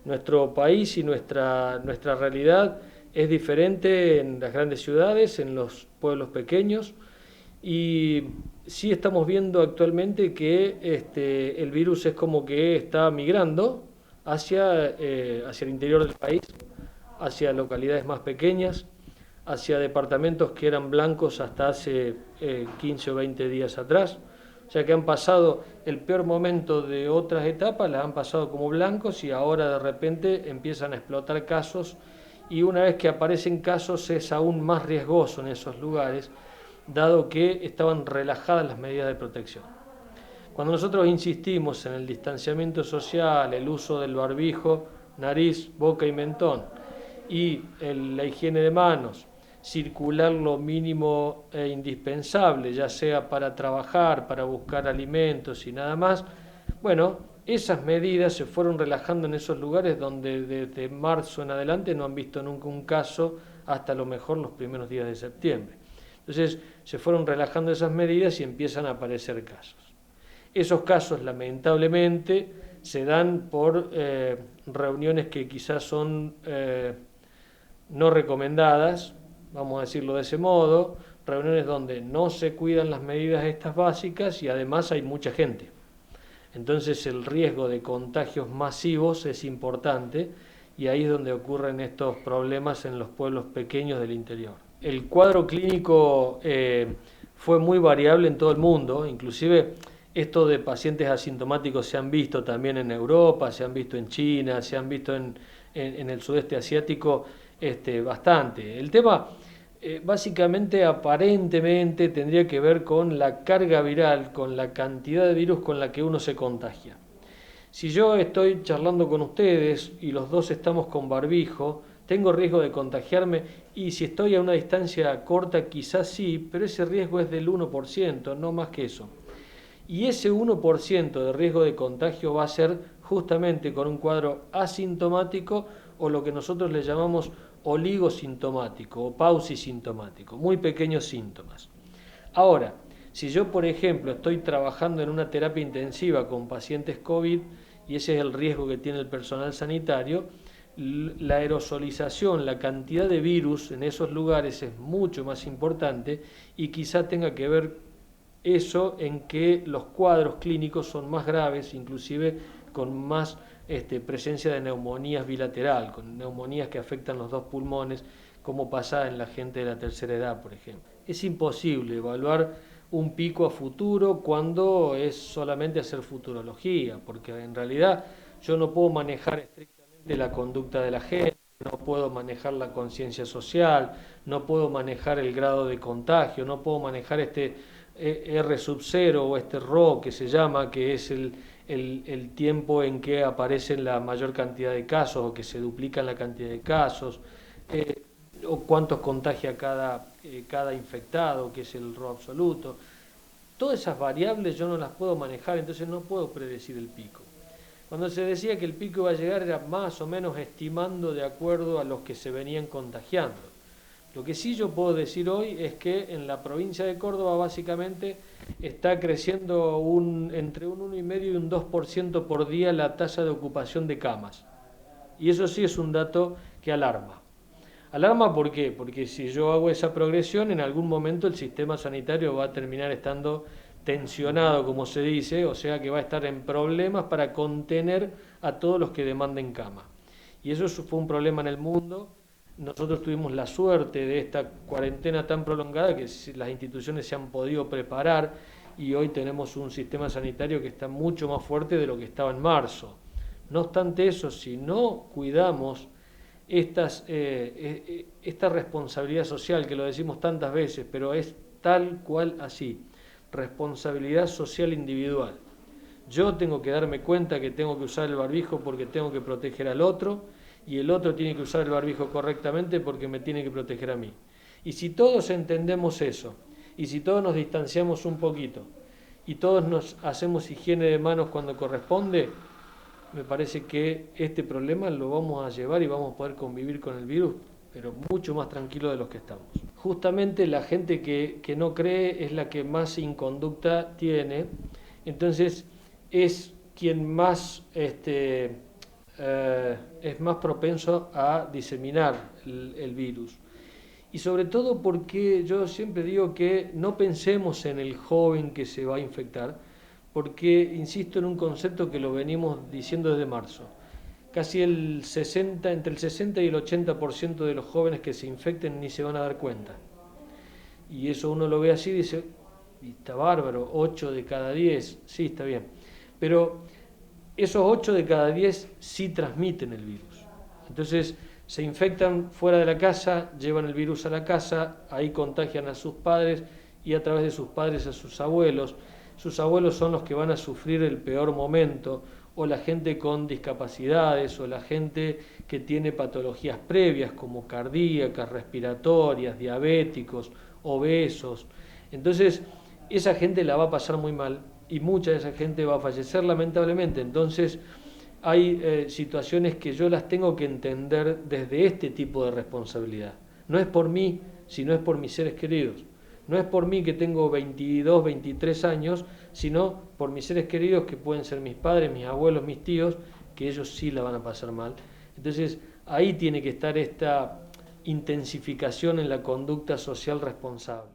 Nuestro país y nuestra realidad es diferente en las grandes ciudades, en los pueblos pequeños, y sí estamos viendo actualmente que el virus es como que está migrando hacia el interior del país, hacia localidades más pequeñas, hacia departamentos que eran blancos hasta hace 15 o 20 días atrás. O sea que han pasado el peor momento de otras etapas, las han pasado como blancos y ahora de repente empiezan a explotar casos, y una vez que aparecen casos es aún más riesgoso en esos lugares, dado que estaban relajadas las medidas de protección. Cuando nosotros insistimos en el distanciamiento social, el uso del barbijo, nariz, boca y mentón, y la higiene de manos, circular lo mínimo e indispensable, ya sea para trabajar, para buscar alimentos y nada más, bueno, esas medidas se fueron relajando en esos lugares donde desde marzo en adelante no han visto nunca un caso hasta a lo mejor los primeros días de septiembre. Entonces se fueron relajando esas medidas y empiezan a aparecer casos. Esos casos lamentablemente se dan por reuniones que quizás son no recomendadas, vamos a decirlo de ese modo, reuniones donde no se cuidan las medidas estas básicas y además hay mucha gente. Entonces el riesgo de contagios masivos es importante y ahí es donde ocurren estos problemas en los pueblos pequeños del interior. El cuadro clínico fue muy variable en todo el mundo, inclusive esto de pacientes asintomáticos se han visto también en Europa, se han visto en China, se han visto en el sudeste asiático bastante. El tema básicamente, aparentemente, tendría que ver con la carga viral, con la cantidad de virus con la que uno se contagia. Si yo estoy charlando con ustedes y los dos estamos con barbijo, tengo riesgo de contagiarme, y si estoy a una distancia corta quizás sí, pero ese riesgo es del 1%, no más que eso. Y ese 1% de riesgo de contagio va a ser justamente con un cuadro asintomático o lo que nosotros le llamamos oligosintomático o pausisintomático, muy pequeños síntomas. Ahora, si yo, por ejemplo, estoy trabajando en una terapia intensiva con pacientes COVID, y ese es el riesgo que tiene el personal sanitario, la aerosolización, la cantidad de virus en esos lugares es mucho más importante, y quizá tenga que ver eso en que los cuadros clínicos son más graves, inclusive con más presencia de neumonías bilateral, con neumonías que afectan los dos pulmones, como pasa en la gente de la tercera edad, por ejemplo. Es imposible evaluar un pico a futuro cuando es solamente hacer futurología, porque en realidad yo no puedo manejar estrictamente la conducta de la gente, no puedo manejar la conciencia social, no puedo manejar el grado de contagio, no puedo manejar R sub 0 o RO que se llama, que es el tiempo en que aparecen la mayor cantidad de casos o que se duplican la cantidad de casos, o cuántos contagia cada infectado, que es el RO absoluto. Todas esas variables yo no las puedo manejar, entonces no puedo predecir el pico. Cuando se decía que el pico iba a llegar era más o menos estimando de acuerdo a los que se venían contagiando. Lo que sí yo puedo decir hoy es que en la provincia de Córdoba básicamente está creciendo entre un 1,5 y un 2% por día la tasa de ocupación de camas. Y eso sí es un dato que alarma. Alarma, ¿por qué? Porque si yo hago esa progresión, en algún momento el sistema sanitario va a terminar estando tensionado, como se dice, o sea que va a estar en problemas para contener a todos los que demanden cama. Y eso fue un problema en el mundo. Nosotros tuvimos la suerte de esta cuarentena tan prolongada que las instituciones se han podido preparar, y hoy tenemos un sistema sanitario que está mucho más fuerte de lo que estaba en marzo. No obstante eso, si no cuidamos esta responsabilidad social, que lo decimos tantas veces, pero es tal cual así, responsabilidad social individual. Yo tengo que darme cuenta que tengo que usar el barbijo porque tengo que proteger al otro, y el otro tiene que usar el barbijo correctamente porque me tiene que proteger a mí. Y si todos entendemos eso, y si todos nos distanciamos un poquito, y todos nos hacemos higiene de manos cuando corresponde, me parece que este problema lo vamos a llevar y vamos a poder convivir con el virus, pero mucho más tranquilo de los que estamos. Justamente la gente que no cree es la que más inconducta tiene, entonces es quien más es más propenso a diseminar el virus. Y sobre todo porque yo siempre digo que no pensemos en el joven que se va a infectar, porque insisto en un concepto que lo venimos diciendo desde marzo. Casi entre el 60 y el 80% de los jóvenes que se infecten ni se van a dar cuenta. Y eso uno lo ve así y dice, y está bárbaro, 8 de cada 10, sí, está bien. Pero esos 8 de cada 10 sí transmiten el virus. Entonces se infectan fuera de la casa, llevan el virus a la casa, ahí contagian a sus padres y a través de sus padres a sus abuelos. Sus abuelos son los que van a sufrir el peor momento, o la gente con discapacidades, o la gente que tiene patologías previas como cardíacas, respiratorias, diabéticos, obesos. Entonces, esa gente la va a pasar muy mal y mucha de esa gente va a fallecer lamentablemente. Entonces, hay situaciones que yo las tengo que entender desde este tipo de responsabilidad. No es por mí, sino es por mis seres queridos. No es por mí que tengo 22, 23 años, sino por mis seres queridos que pueden ser mis padres, mis abuelos, mis tíos, que ellos sí la van a pasar mal. Entonces, ahí tiene que estar esta intensificación en la conducta social responsable.